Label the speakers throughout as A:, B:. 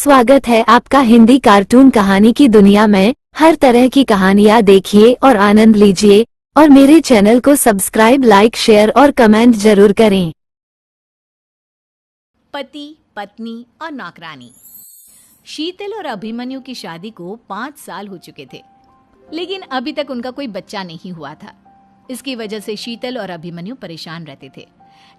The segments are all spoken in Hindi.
A: स्वागत है आपका हिंदी कार्टून कहानी की दुनिया में। हर तरह की कहानियाँ देखिए और आनंद लीजिए और मेरे चैनल को सब्सक्राइब, लाइक, शेयर और कमेंट जरूर करें।
B: पति, पत्नी और नौकरानी। शीतल और अभिमन्यु की शादी को 5 साल हो चुके थे, लेकिन अभी तक उनका कोई बच्चा नहीं हुआ था। इसकी वजह से शीतल और अभिमन्यु परेशान रहते थे,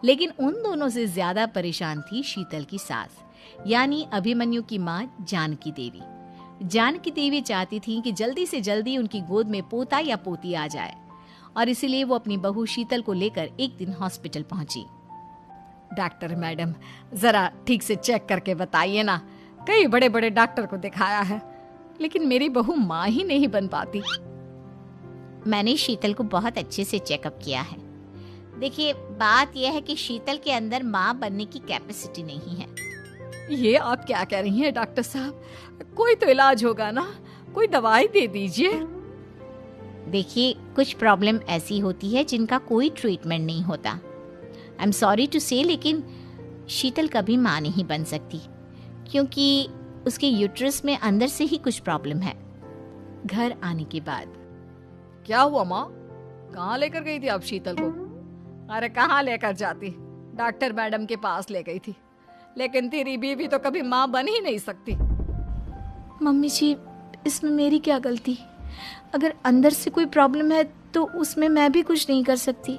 B: लेकिन उन दोनों से ज्यादा परेशान थी शीतल की सास, यानी अभिमन्यु की माँ जानकी देवी। जानकी देवी चाहती थी कि जल्दी से जल्दी उनकी गोद में पोता या पोती आ जाए, और इसीलिए वो अपनी बहू शीतल को लेकर एक दिन हॉस्पिटल पहुंची।
C: डॉक्टर मैडम, जरा ठीक से चेक करके बताइए ना। कई बड़े बड़े डॉक्टर को दिखाया है, लेकिन मेरी बहू माँ ही नहीं बन पाती।
D: मैंने शीतल को बहुत अच्छे से चेकअप किया है। देखिए, बात यह है कि शीतल के अंदर माँ बनने की कैपेसिटी नहीं है।
C: ये आप क्या कह रही हैं डॉक्टर साहब? कोई तो इलाज होगा ना, कोई दवाई दे दीजिए।
D: देखिए, कुछ प्रॉब्लम ऐसी होती है जिनका कोई ट्रीटमेंट नहीं होता। आई एम सॉरी टू से, लेकिन शीतल कभी माँ नहीं बन सकती, क्योंकि उसके यूट्रस में अंदर से ही कुछ प्रॉब्लम है।
B: घर आने के बाद
C: क्या हुआ माँ? कहाँ लेकर गई थी आप शीतल को? अरे कहाँ लेकर जाती, डॉक्टर मैडम के पास ले गई थी, लेकिन तेरी बीवी तो कभी माँ बन ही नहीं सकती।
B: मम्मी जी, इसमें मेरी क्या गलती? अगर अंदर से कोई प्रॉब्लम है तो उसमें मैं भी कुछ नहीं कर सकती।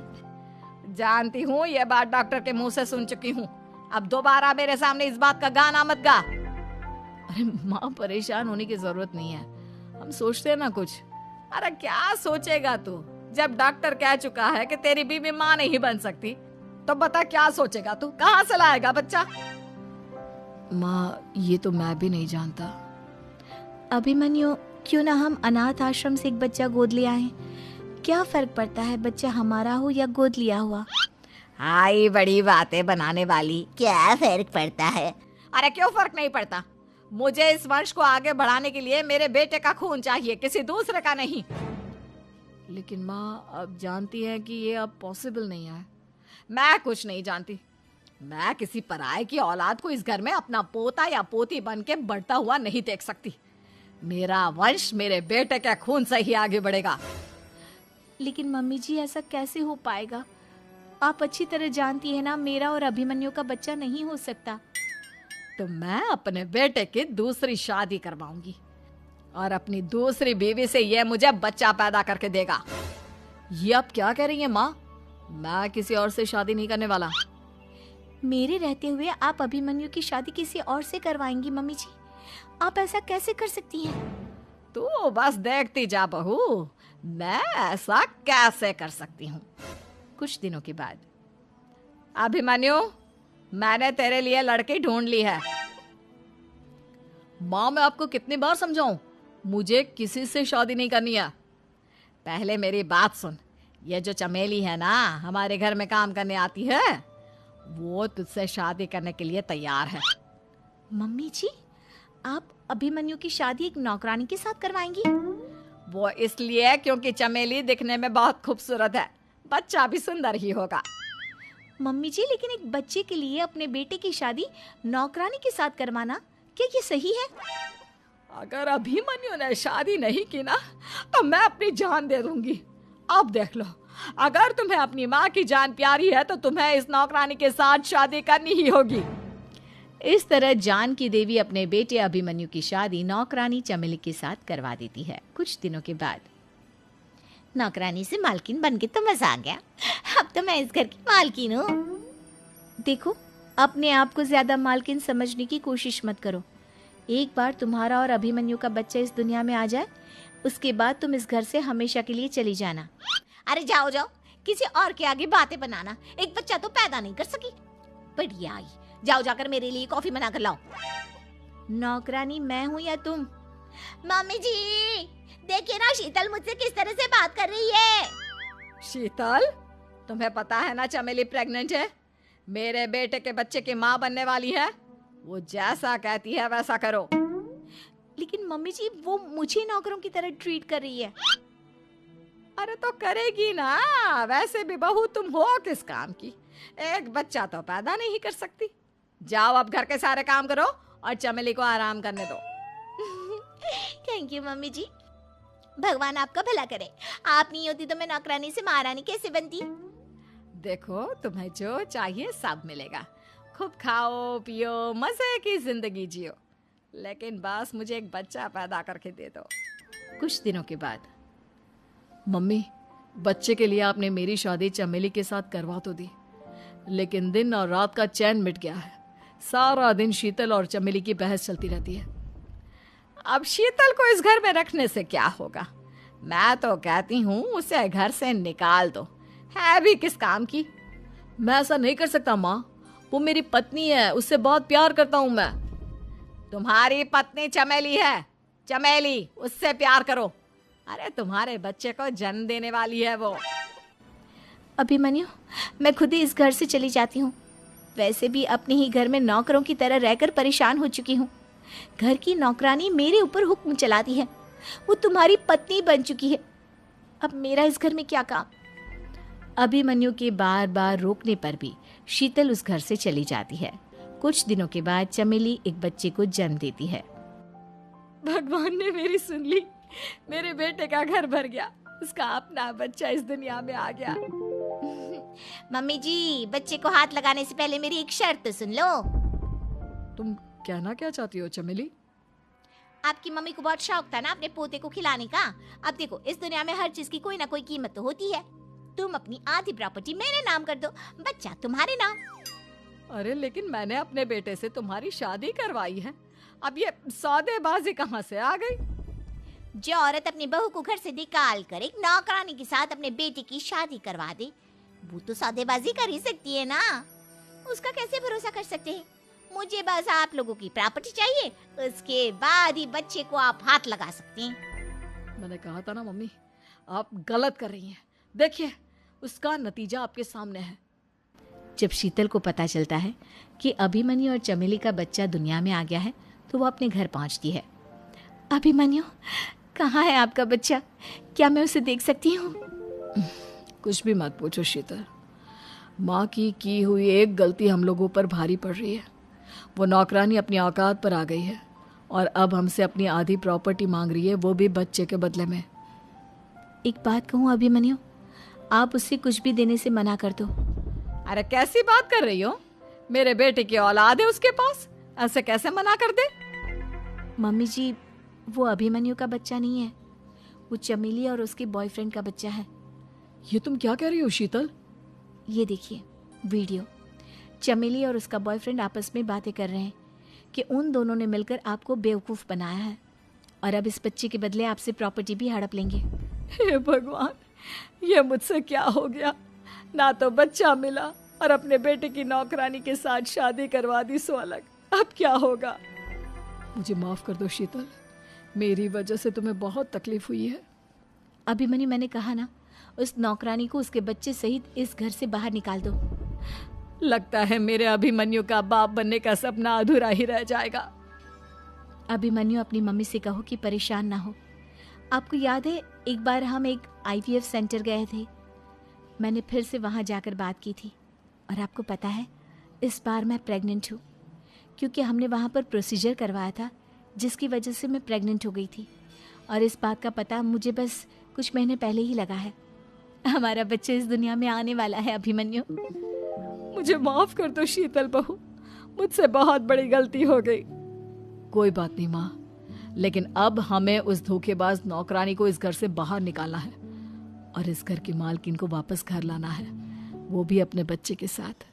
C: जानती हूँ, ये बात डॉक्टर के मुंह से सुन चुकी हूँ। अब दोबारा मेरे सामने इस बात का गाना मत गा।
B: अरे माँ, परेशान होने की जरूरत नहीं है, हम सोचते हैं ना कुछ।
C: अरे क्या सोचेगा तू? जब डॉक्टर कह चुका है कि तेरी बीवी माँ नहीं बन सकती, तो बता क्या सोचेगा तू? कहाँ से लाएगा बच्चा?
B: माँ, ये तो मैं भी नहीं जानता। अभिमन्यु, क्यों ना हम अनाथ आश्रम से एक बच्चा गोद ले आए? क्या फर्क पड़ता है बच्चा हमारा हो या गोद लिया हुआ?
C: हाय, बड़ी बातें बनाने वाली।
D: क्या फर्क पड़ता है?
C: अरे क्यों फर्क नहीं पड़ता? मुझे इस वंश को आगे बढ़ाने के लिए मेरे बेटे का खून चाहिए, किसी दूसरे का नहीं।
B: लेकिन माँ, आप जानती हैं कि ये अब पॉसिबल नहीं है।
C: मैं कुछ नहीं जानती। मैं किसी पराये की औलाद को इस घर में अपना पोता या पोती बन के बढ़ता हुआ नहीं देख सकती। मेरा वंश मेरे बेटे के खून से ही आगे बढ़ेगा।
B: लेकिन मम्मी जी, ऐसा कैसे हो पाएगा? आप अच्छी तरह जानती है ना, मेरा और अभिमन्यु का बच्चा नहीं हो सकता।
C: तो मैं अपने बेटे की दूसरी शादी करवाऊंगी, और अपनी दूसरी बीवी से ये मुझे बच्चा पैदा करके देगा।
B: ये आप क्या कह रही हैं माँ? मैं किसी और से शादी नहीं करने वाला। मेरे रहते हुए आप अभिमन्यु की शादी किसी और से करवाएंगी? मम्मी जी, आप ऐसा कैसे कर सकती हैं?
C: तू बस देखती जा बहू, मैं ऐसा कैसे कर सकती हूँ।
B: कुछ दिनों के बाद,
C: अभिमन्यु, मैंने तेरे लिए लड़की ढूंढ ली है।
B: माँ, मैं आपको कितनी बार समझाऊं, मुझे किसी से शादी नहीं करनी है।
C: पहले मेरी बात सुन। ये जो चमेली है ना, हमारे घर में काम करने आती है, वो तुझसे शादी करने के लिए तैयार है।
B: मम्मी जी, आप अभिमन्यु की शादी एक नौकरानी के साथ करवाएंगी?
C: वो इसलिए क्योंकि चमेली दिखने में बहुत खूबसूरत है, बच्चा भी सुंदर ही होगा।
B: मम्मी जी, लेकिन एक बच्चे के लिए अपने बेटे की शादी नौकरानी के साथ करवाना, क्या ये सही है?
C: अगर अभिमन्यु ने शादी नहीं की ना, तो मैं अपनी जान दे दूंगी। अब देख लो, अगर तुम्हें अपनी माँ की जान प्यारी है तो तुम्हें इस नौकरानी के साथ शादी करनी ही होगी।
B: इस तरह जानकी देवी अपने बेटे अभिमन्यु की शादी नौकरानी चमेली के साथ करवा देती है। कुछ दिनों के बाद,
D: नौकरानी से मालकिन बन के तो मजा आ गया। अब तो मैं इस घर की मालकिन हूँ।
B: देखो, अपने आप को ज्यादा मालकिन समझने की कोशिश मत करो। एक बार तुम्हारा और अभिमन्यु का बच्चा इस दुनिया में आ जाए, उसके बाद तुम इस घर से हमेशा के लिए चली जाना।
D: अरे जाओ जाओ, किसी और के आगे बातें बनाना। एक बच्चा तो पैदा नहीं कर सकी, बढ़िया आई। जाओ, जाकर मेरे लिए कॉफी बना कर लाओ।
B: नौकरानी मैं हूँ या तुम?
D: मम्मी जी, देखिए ना शीतल मुझसे किस तरह से बात कर रही है।
C: शीतल, तुम्हें पता है ना चमेली प्रेग्नेंट है, मेरे बेटे के बच्चे की माँ बनने वाली है। वो जैसा कहती है वैसा करो।
B: लेकिन मम्मी जी, वो मुझे नौकरों की तरह ट्रीट कर रही है।
C: अरे तो करेगी ना, वैसे भी बहू तुम हो किस काम की? एक बच्चा तो पैदा नहीं कर सकती। जाओ अब घर के सारे काम करो और चमेली को आराम करने दो।
D: थैंक यू मम्मी जी, भगवान आपका भला करे। आप नहीं होती तो मैं नौकरानी से महारानी कैसे बनती।
C: देखो, तुम्हें जो चाहिए सब मिलेगा। खूब खाओ पियो, मजे की जिंदगी जियो, लेकिन बस मुझे एक बच्चा पैदा करके दे दो। कुछ दिनों के बाद, मम्मी, बच्चे के लिए आपने मेरी शादी चमेली के साथ करवा तो दी, लेकिन दिन और रात का चैन मिट गया है। सारा दिन शीतल और चमेली की बहस चलती रहती है। अब शीतल को इस घर में रखने से क्या होगा? मैं तो कहती हूँ उसे घर से निकाल दो, है भी किस काम की। मैं ऐसा नहीं कर सकता माँ, वो मेरी पत्नी है, उससे बहुत प्यार करता हूँ मैं। तुम्हारी पत्नी चमेली है, चमेली, उससे प्यार करो। अरे तुम्हारे बच्चे को जन्म देने वाली है वो।
D: अभिमन्यु, मैं खुद ही इस घर से चली जाती हूँ। वैसे भी अपने ही घर में नौकरों की तरह रहकर परेशान हो चुकी हूँ। घर की नौकरानी मेरे ऊपर हुक्म चलाती है, वो तुम्हारी पत्नी बन चुकी है। अब मेरा इस घर में क्या काम।
B: अभिमन्यु के बार बार रोकने पर भी शीतल उस घर से चली जाती है। कुछ दिनों के बाद चमेली एक बच्चे को जन्म देती है।
C: भगवान ने मेरी सुन ली, मेरे बेटे का घर भर गया, उसका अपना बच्चा इस दुनिया में आ गया।
D: मम्मी जी, बच्चे को हाथ लगाने से पहले मेरी एक शर्त तो सुन लो।
C: तुम कहना क्या चाहती हो चमेली?
D: आपकी मम्मी को बहुत शौक था ना अपने पोते को खिलाने का। अब देखो, इस दुनिया में हर चीज की कोई ना कोई कीमत तो होती है। तुम अपनी आधी प्रॉपर्टी मेरे नाम कर दो, बच्चा तुम्हारे नाम।
C: अरे लेकिन मैंने अपने बेटे से तुम्हारी शादी करवाई है, अब ये सौदेबाजी कहाँ से आ गई?
D: जो औरत अपनी बहू को घर से निकाल कर एक नौकरानी के साथ अपने बेटे की शादी करवा दे, वो तो सौदेबाजी कर ही सकती है ना। उसका कैसे भरोसा कर सकते हैं? मुझे बस आप लोगों की प्रॉपर्टी चाहिए, उसके बाद ही बच्चे को आप हाथ लगा सकते हैं।
C: मैंने कहा था ना मम्मी, आप गलत कर रही हैं। देखिए, उसका नतीजा आपके सामने है।
B: जब शीतल को पता चलता है कि अभिमन्यु और चमेली का बच्चा दुनिया में आ गया है, तो वो अपने घर पहुंचती है। अभिमन्यु, कहाँ है आपका बच्चा? क्या मैं उसे देख सकती हूँ?
C: कुछ भी मत पूछो शीतल, माँ की हुई एक गलती हम लोगों पर भारी पड़ रही है। वो नौकरानी अपनी औकात पर आ गई है और अब हमसे अपनी आधी प्रॉपर्टी मांग रही है, वो भी बच्चे के बदले में।
B: एक बात कहूँ अभिमन्यु, आप उससे कुछ भी देने से मना कर दो।
C: अरे कैसी बात कर रही हो? मेरे बेटे की औलाद है उसके पास, ऐसे कैसे मना कर दे?
B: मम्मी जी, वो अभिमन्यु का बच्चा नहीं है, वो चमेली और उसके बॉयफ्रेंड का बच्चा है।
C: ये तुम क्या कह रही हो शीतल?
B: ये देखिए वीडियो, चमेली और उसका बॉयफ्रेंड आपस में बातें कर रहे हैं कि उन दोनों ने मिलकर आपको बेवकूफ़ बनाया है और अब इस बच्चे के बदले आपसे प्रॉपर्टी भी हड़प लेंगे।
C: हे भगवान, ये मुझसे क्या हो गया? ना तो बच्चा मिला और अपने बेटे की नौकरानी के साथ शादी करवा दी सो अलग। अब क्या होगा? मुझे माफ कर दो शीतल, मेरी वजह से तुम्हें बहुत तकलीफ हुई है।
B: अभिमन्यु, मैंने कहा ना, उस नौकरानी को उसके बच्चे सहित इस घर से बाहर निकाल दो।
C: लगता है मेरे अभिमन्यु का बाप बनने का सपना अधूरा ही रह जाएगा।
B: अभिमन्यु, अपनी मम्मी से कहो कि परेशान ना हो। आपको याद है एक बार हम एक IVF सेंटर गए थे, मैंने फिर से वहाँ जाकर बात की थी और आपको पता है इस बार मैं प्रेग्नेंट हूँ, क्योंकि हमने वहाँ पर प्रोसीजर करवाया था जिसकी वजह से मैं प्रेग्नेंट हो गई थी और इस बात का पता मुझे बस कुछ महीने पहले ही लगा है। हमारा बच्चा इस दुनिया में आने वाला है अभिमन्यु।
C: मुझे माफ कर दो शीतल बहू, मुझसे बहुत बड़ी गलती हो गई। कोई बात नहीं माँ, लेकिन अब हमें उस धोखेबाज नौकरानी को इस घर से बाहर निकालना है और इस घर की मालकिन को वापस घर लाना है, वो भी अपने बच्चे के साथ।